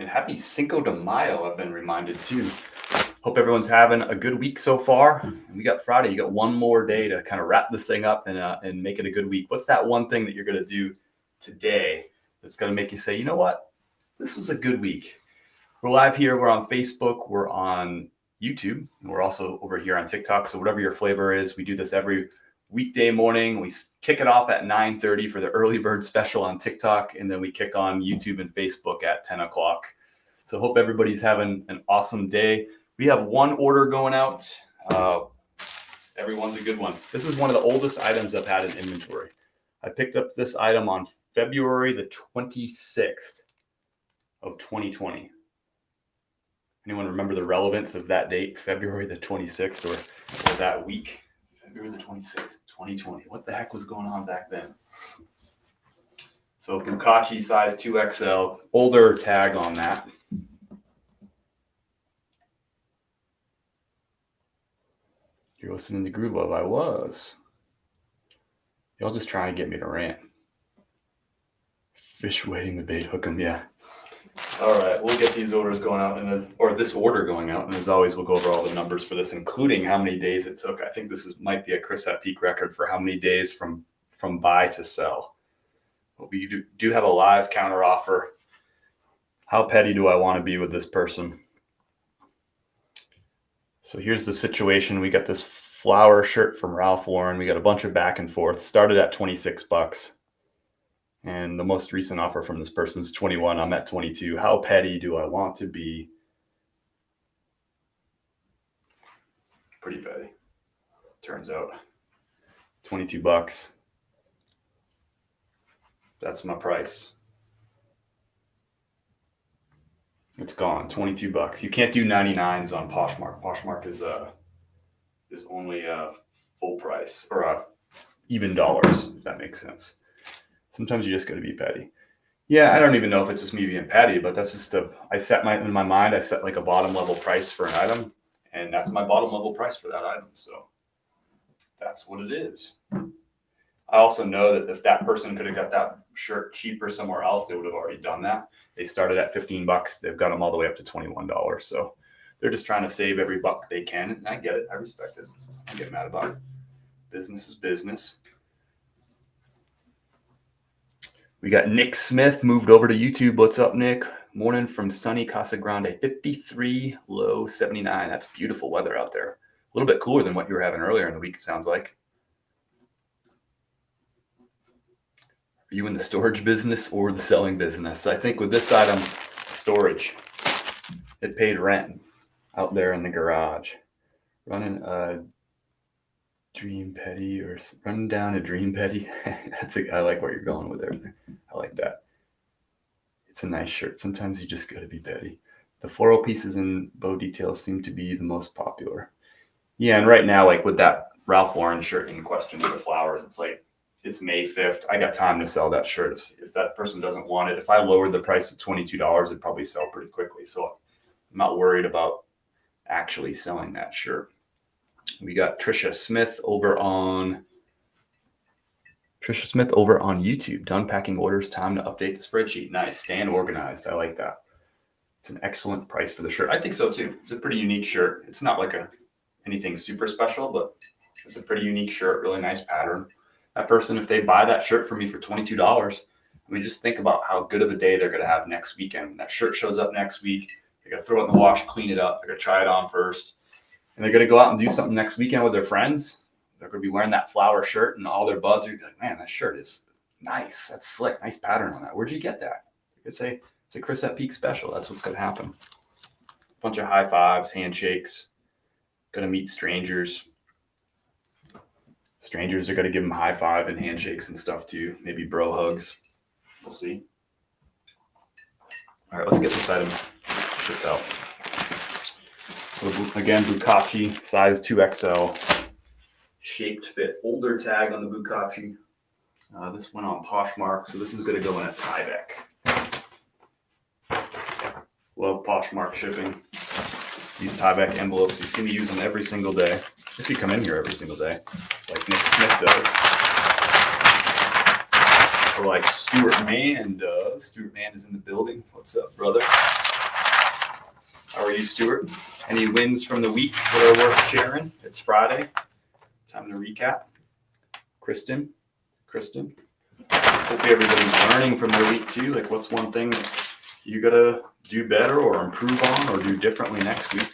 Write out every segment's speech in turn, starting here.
And happy Cinco de Mayo, I've been reminded too. Hope everyone's having a good week so far. We got Friday. You got one more day to kind of wrap this thing up and make it a good week. What's that one thing that you're going to do today that's going to make you say, you know what? This was a good week. We're live here. We're on Facebook. We're on YouTube. And we're also over here on TikTok. So whatever your flavor is, we do this every weekday morning. We kick it off at 9:30 for the early bird special on TikTok. And then we kick on YouTube and Facebook at 10 o'clock. So hope everybody's having an awesome day. We have one order going out. Everyone's a good one. This is one of the oldest items I've had in inventory. I picked up this item on February the 26th of 2020. Anyone remember the relevance of that date, February the 26th, or that week? February the 26th, 2020. What the heck was going on back then? So Bukachi size 2XL, older tag on that. You're listening to Groove Love. I was. Y'all just trying to get me to rant. Fish waiting the bait, hook 'em, yeah. All right, we'll get these orders going out, or this order going out, and as always, we'll go over all the numbers for this, including how many days it took. I think this might be a Chris at Peak record for how many days from buy to sell. But we do have a live counter offer. How petty do I want to be with this person? So here's the situation. We got this flower shirt from Ralph Lauren. We got a bunch of back and forth. Started at $26. And the most recent offer from this person is 21. I'm at 22. How petty do I want to be? Pretty petty. Turns out. $22. That's my price. It's gone. $22. You can't do 99s on Poshmark. Poshmark is only full price or even dollars, if that makes sense. Sometimes you just got to be petty. Yeah, I don't even know if it's just me being petty, but that's just I set in my mind, I set like a bottom level price for an item, and that's my bottom level price for that item. So that's what it is. I also know that if that person could have got that shirt cheaper somewhere else, they would have already done that. They started at $15. They've got them all the way up to $21. So they're just trying to save every buck they can. And I get it. I respect it. I get mad about it. Business is business. We got Nick Smith moved over to YouTube. What's up, Nick? Morning from sunny Casa Grande. 53, low 79. That's beautiful weather out there. A little bit cooler than what you were having earlier in the week, it sounds like. Are you in the storage business or the selling business? I think with this item, storage. It paid rent out there in the garage. Running a Dream Petty or running down a Dream Petty. I like where you're going with there. I like that. It's a nice shirt. Sometimes you just got to be petty. The floral pieces and bow details seem to be the most popular. Yeah, and right now, like with that Ralph Lauren shirt in question with the flowers, it's like, it's May 5th. I got time to sell that shirt. If that person doesn't want it, if I lowered the price to $22, it'd probably sell pretty quickly. So I'm not worried about actually selling that shirt. We got Trisha Smith over on YouTube. Done packing orders. Time to update the spreadsheet. Nice. Staying organized. I like that. It's an excellent price for the shirt. I think so too. It's a pretty unique shirt. It's not like anything super special, but it's a pretty unique shirt. Really nice pattern. That person, if they buy that shirt from me for $22, I mean, just think about how good of a day they're going to have next weekend. When that shirt shows up next week, they're going to throw it in the wash, clean it up. They're going to try it on first. And they're going to go out and do something next weekend with their friends. They're going to be wearing that flower shirt, and all their buds are like, man, that shirt is nice. That's slick. Nice pattern on that. Where'd you get that? It's a Chris at Peak special. That's what's going to happen. A bunch of high fives, handshakes. Going to meet strangers. Strangers are going to give them high five and handshakes and stuff too. Maybe bro hugs. We'll see. All right, let's get this item shipped out. So again, Bukachi, size 2XL. Shaped fit. Older tag on the Bukachi. This went on Poshmark, so this is going to go in a Tyvek. Love Poshmark shipping. These Tyvek envelopes, you see me use them every single day. If you come in here every single day, like Nick Smith does. Or like Stuart Mann does. Stuart Mann is in the building. What's up, brother? you, Stuart? Any wins from the week that are worth sharing? It's Friday. Time to recap. Kristen. Hopefully everybody's learning from their week too. Like, what's one thing that you gotta do better or improve on or do differently next week?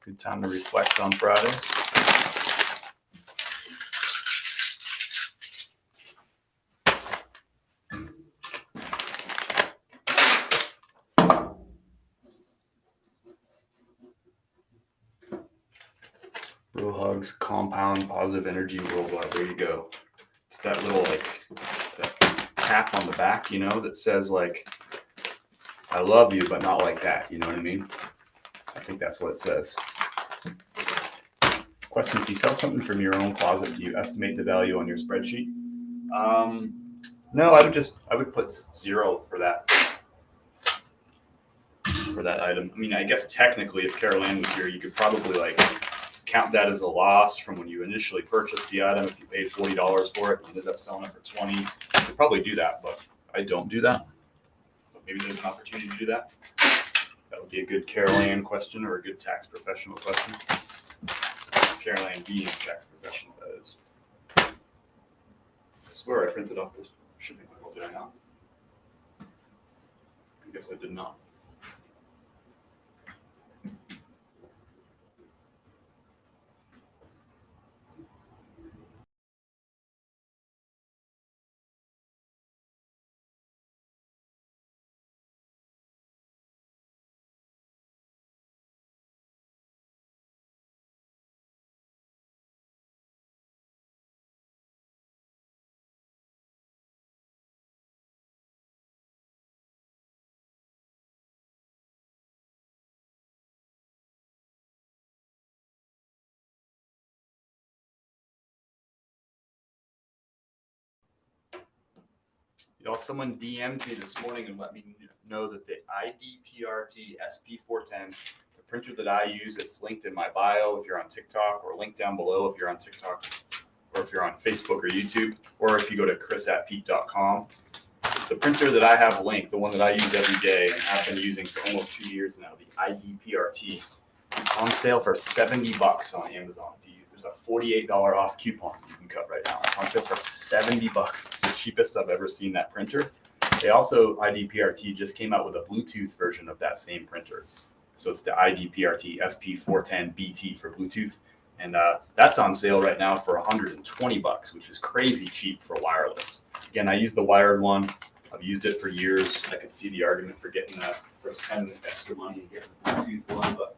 Good time to reflect on Fridays. Real hugs, compound, positive energy worldwide. There you go. It's that little like that tap on the back, you know, that says like, I love you, but not like that. You know what I mean? I think that's what it says. Question, if you sell something from your own closet, do you estimate the value on your spreadsheet? No, I would put 0 for that item. I mean, I guess technically if Carol Ann was here, you could probably like count that as a loss from when you initially purchased the item. If you paid $40 for it, you ended up selling it for 20. You could probably do that, but I don't do that. But maybe there's an opportunity to do that. That would be a good Carol Ann question or a good tax professional question. Carol Ann being a tax professional, that is. I swear I printed off this shipping label, did I not? I guess I did not. Y'all, someone DM'd me this morning and let me know that the IDPRT SP410, the printer that I use, it's linked in my bio if you're on TikTok, or linked down below if you're on TikTok, or if you're on Facebook or YouTube, or if you go to chris@peak.com. The printer that I have linked, the one that I use every day and have been using for almost 2 years now, the IDPRT, is on sale for $70 on Amazon. There's a $48 off coupon you can cut right now. It's on sale for $70. It's the cheapest I've ever seen that printer. They also, IDPRT just came out with a Bluetooth version of that same printer. So it's the IDPRT SP410 BT for Bluetooth. And that's on sale right now for $120, which is crazy cheap for wireless. Again, I use the wired one. I've used it for years. I could see the argument for getting that for 10 extra money and getting the Bluetooth one, but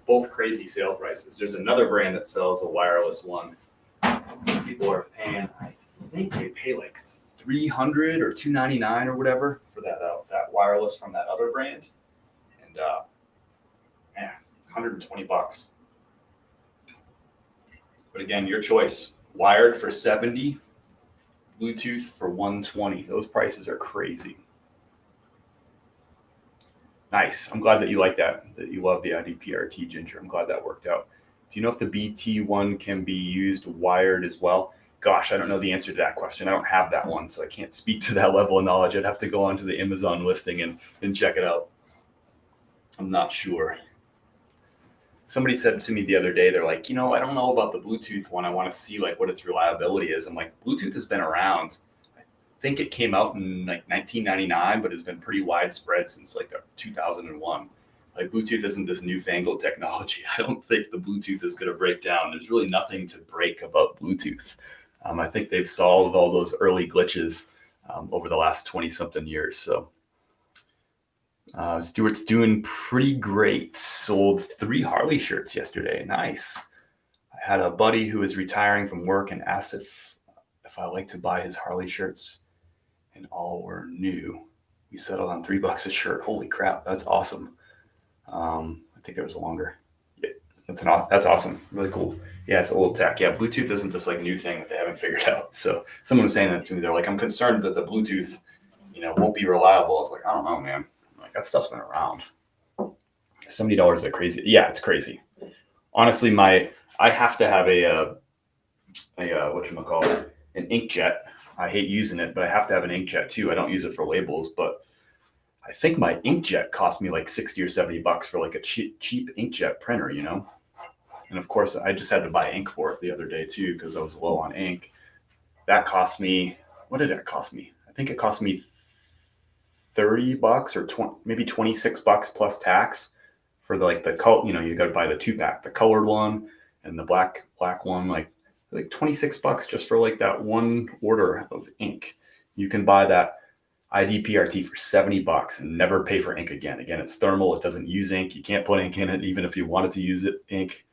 both crazy sale prices. There's another brand that sells a wireless one. People are paying, I think they pay like $300 or $299 or whatever for that wireless from that other brand. And man, $120. But again, your choice. Wired for $70, Bluetooth for $120. Those prices are crazy. Nice. I'm glad that you like that you love the IDPRT, Ginger. I'm glad that worked out. Do you know if the BT one can be used wired as well? Gosh, I don't know the answer to that question. I don't have that one, so I can't speak to that level of knowledge. I'd have to go onto the Amazon listing and check it out. I'm not sure. Somebody said to me the other day, they're like, I don't know about the Bluetooth one. I want to see like what its reliability is. I'm like, Bluetooth has been around. I think it came out in like 1999, but has been pretty widespread since like 2001. Like, Bluetooth isn't this newfangled technology. I don't think the Bluetooth is going to break down. There's really nothing to break about Bluetooth. I think they've solved all those early glitches over the last 20 something years. So Stuart's doing pretty great. Sold 3 Harley shirts yesterday. Nice. I had a buddy who was retiring from work and asked if I like to buy his Harley shirts, and all were new. We settled on $3 a shirt. Holy crap, that's awesome. I think there was a longer. Yeah, that's awesome. Really cool. Yeah, it's old tech. Yeah, Bluetooth isn't this like new thing that they haven't figured out. So someone was saying that to me. They're like, I'm concerned that the Bluetooth, won't be reliable. I was like, I don't know, man. Like, that stuff's been around. $70 is crazy. Yeah, it's crazy. Honestly, I have to have a whatchamacallit, an inkjet. I hate using it, but I have to have an inkjet too. I don't use it for labels, but I think my inkjet cost me like 60 or 70 bucks for like a cheap inkjet printer, you know? And of course, I just had to buy ink for it the other day too, because I was low on ink. That cost me, what did that cost me? I think it cost me 30 bucks or 20, maybe 26 bucks plus tax for the color, you know, you got to buy the 2-pack, the colored one and the black one, like 26 bucks just for like that one order of ink. You can buy that IDPRT for 70 bucks and never pay for ink again. Again, it's thermal. It doesn't use ink. You can't put ink in it, even if you wanted to use ink.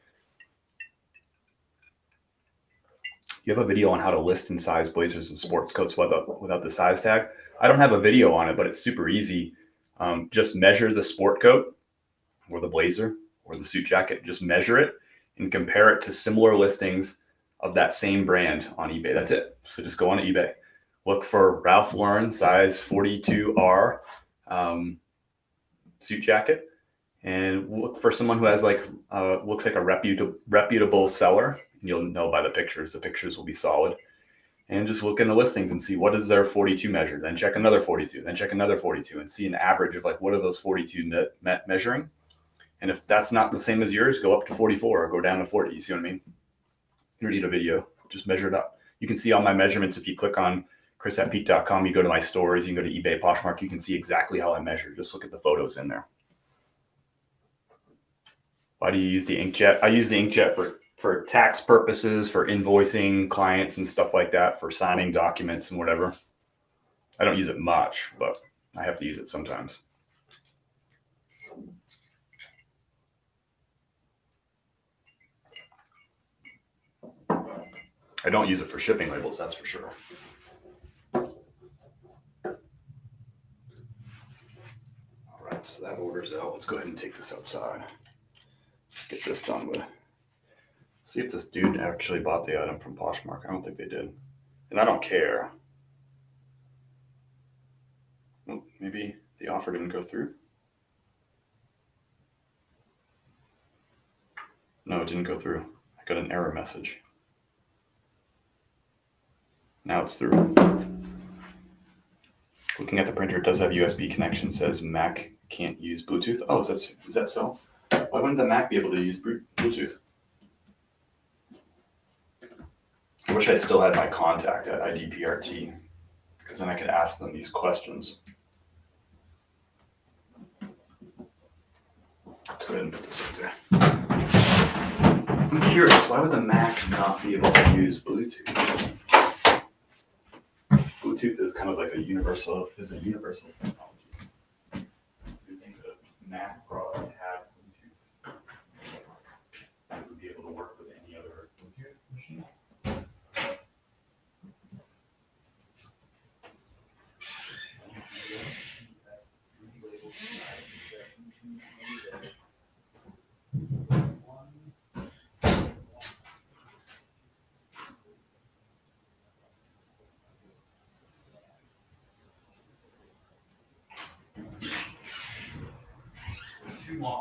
You have a video on how to list and size blazers and sports coats without the size tag. I don't have a video on it, but it's super easy. Just measure the sport coat or the blazer or the suit jacket. Just measure it and compare it to similar listings of that same brand on eBay. That's it. So just go on to eBay. Look for Ralph Lauren size 42R suit jacket, and look for someone who has looks like a reputable seller. You'll know by the pictures. The pictures will be solid. And just look in the listings and see what is their 42 measure. Then check another 42. Then check another 42 and see an average of what are those 42 measuring. And if that's not the same as yours, go up to 44 or go down to 40. You see what I mean? You don't need a video. Just measure it up. You can see all my measurements if you click on chris@peak.com. You go to my stores. You can go to eBay, Poshmark. You can see exactly how I measure. Just look at the photos in there. Why do you use the inkjet? I use the inkjet for tax purposes, for invoicing clients and stuff like that, for signing documents and whatever. I don't use it much, but I have to use it sometimes. I don't use it for shipping labels, that's for sure. All right, so that order's out. Let's go ahead and take this outside. Let's get this done with. See if this dude actually bought the item from Poshmark. I don't think they did. And I don't care. Oh, maybe the offer didn't go through. No, it didn't go through. I got an error message. Now it's through. Looking at the printer, it does have USB connection. It says Mac can't use Bluetooth. Oh, is that so? Why wouldn't the Mac be able to use Bluetooth? I wish I still had my contact at IDPRT, because then I could ask them these questions. Let's go ahead and put this up there. I'm curious, why would the Mac not be able to use Bluetooth? Bluetooth is kind of like a universal technology. You think the Mac product had Bluetooth? It would be able to work with any other Bluetooth machine.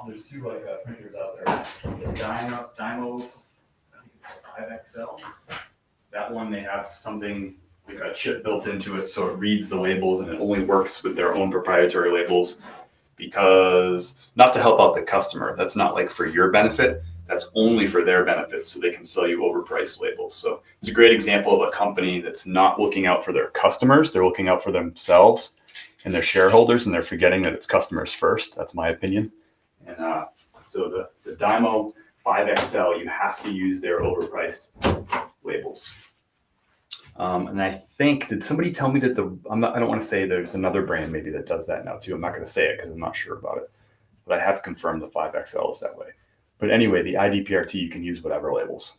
There's two printers out there. The Dymo, I think it's a 5XL. That one, they have something like a chip built into it, so it reads the labels and it only works with their own proprietary labels, because not to help out the customer. That's not like for your benefit. That's only for their benefit, so they can sell you overpriced labels. So it's a great example of a company that's not looking out for their customers. They're looking out for themselves and their shareholders, and they're forgetting that it's customers first. That's my opinion. And so the Dymo 5XL, you have to use their overpriced labels. And I think, did somebody tell me that I don't want to say, there's another brand maybe that does that now too. I'm not going to say it because I'm not sure about it, but I have confirmed the 5XL is that way. But anyway, the IDPRT, you can use whatever labels.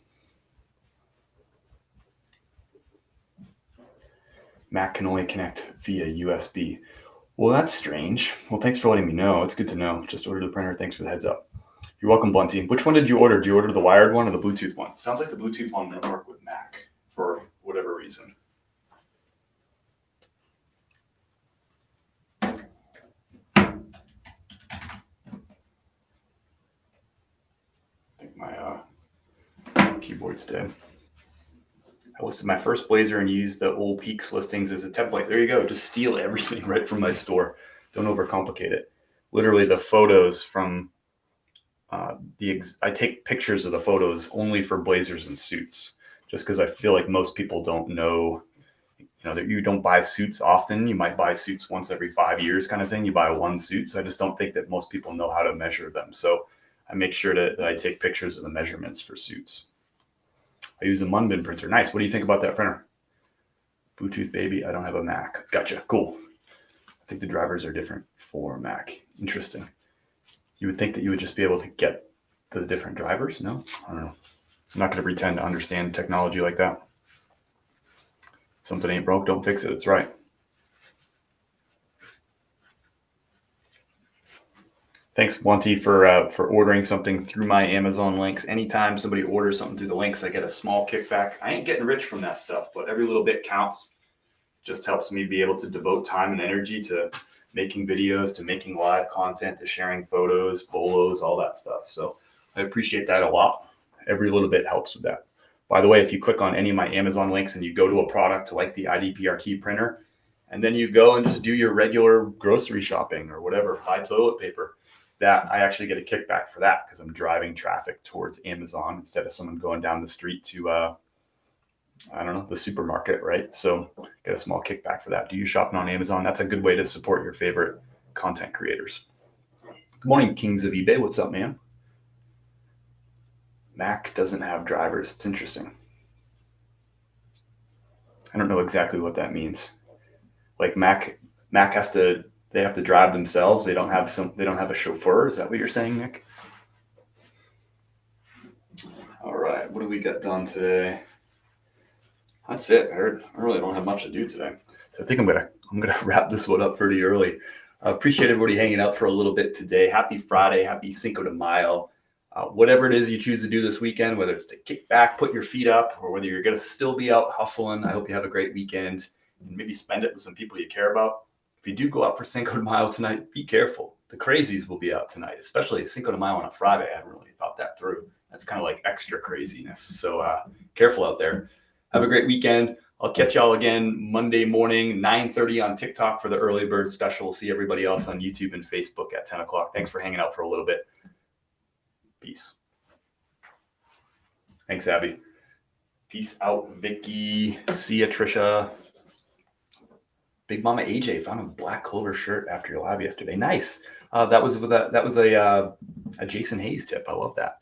Mac can only connect via USB. Well, that's strange. Well, thanks for letting me know. It's good to know. Just ordered the printer. Thanks for the heads up. You're welcome, Bunty. Which one did you order? Did you order the wired one or the Bluetooth one? Sounds like the Bluetooth one didn't work with Mac for whatever reason. I think my keyboard's dead. I listed my first blazer and used the old Peaks listings as a template. There you go. Just steal everything right from my store. Don't overcomplicate it. Literally the photos from I take pictures of the photos only for blazers and suits, just because I feel like most people don't know, that you don't buy suits often. You might buy suits once every 5 years kind of thing. You buy one suit. So I just don't think that most people know how to measure them. So I make sure that I take pictures of the measurements for suits. I use a Munbin printer. Nice. What do you think about that printer? Bluetooth baby. I don't have a Mac. Gotcha. Cool. I think the drivers are different for Mac. Interesting. You would think that you would just be able to get the different drivers. No, I don't know. I'm not going to pretend to understand technology like that. Something ain't broke, don't fix it. It's right. Thanks, Wanty, for ordering something through my Amazon links. Anytime somebody orders something through the links, I get a small kickback. I ain't getting rich from that stuff, but every little bit counts. Just helps me be able to devote time and energy to making videos, to making live content, to sharing photos, bolos, all that stuff. So I appreciate that a lot. Every little bit helps with that. By the way, if you click on any of my Amazon links and you go to a product like the IDPRT printer, and then you go and just do your regular grocery shopping or whatever, buy toilet paper, that I actually get a kickback for that because I'm driving traffic towards Amazon instead of someone going down the street to, the supermarket, right? So get a small kickback for that. Do you shopping on Amazon? That's a good way to support your favorite content creators. Good morning, Kings of eBay. What's up, man? Mac doesn't have drivers. It's interesting. I don't know exactly what that means. Like Mac they have to drive themselves. They don't have a chauffeur. Is that what you're saying, Nick? All right. What do we got done today? That's it. I really don't have much to do today. So I think I'm gonna wrap this one up pretty early. I appreciate everybody hanging out for a little bit today. Happy Friday. Happy Cinco de Mayo. Whatever it is you choose to do this weekend, whether it's to kick back, put your feet up, or whether you're going to still be out hustling, I hope you have a great weekend and maybe spend it with some people you care about. If you do go out for Cinco de Mayo tonight, be careful. The crazies will be out tonight, especially Cinco de Mayo on a Friday. I haven't really thought that through. That's kind of like extra craziness. So careful out there. Have a great weekend. I'll catch y'all again Monday morning, 9:30 on TikTok for the early bird special. See everybody else on YouTube and Facebook at 10 o'clock. Thanks for hanging out for a little bit. Peace. Thanks, Abby. Peace out, Vicky. See ya, Trisha. Big Mama AJ found a black Clover shirt after your live yesterday. Nice. That was a Jason Hayes tip. I love that.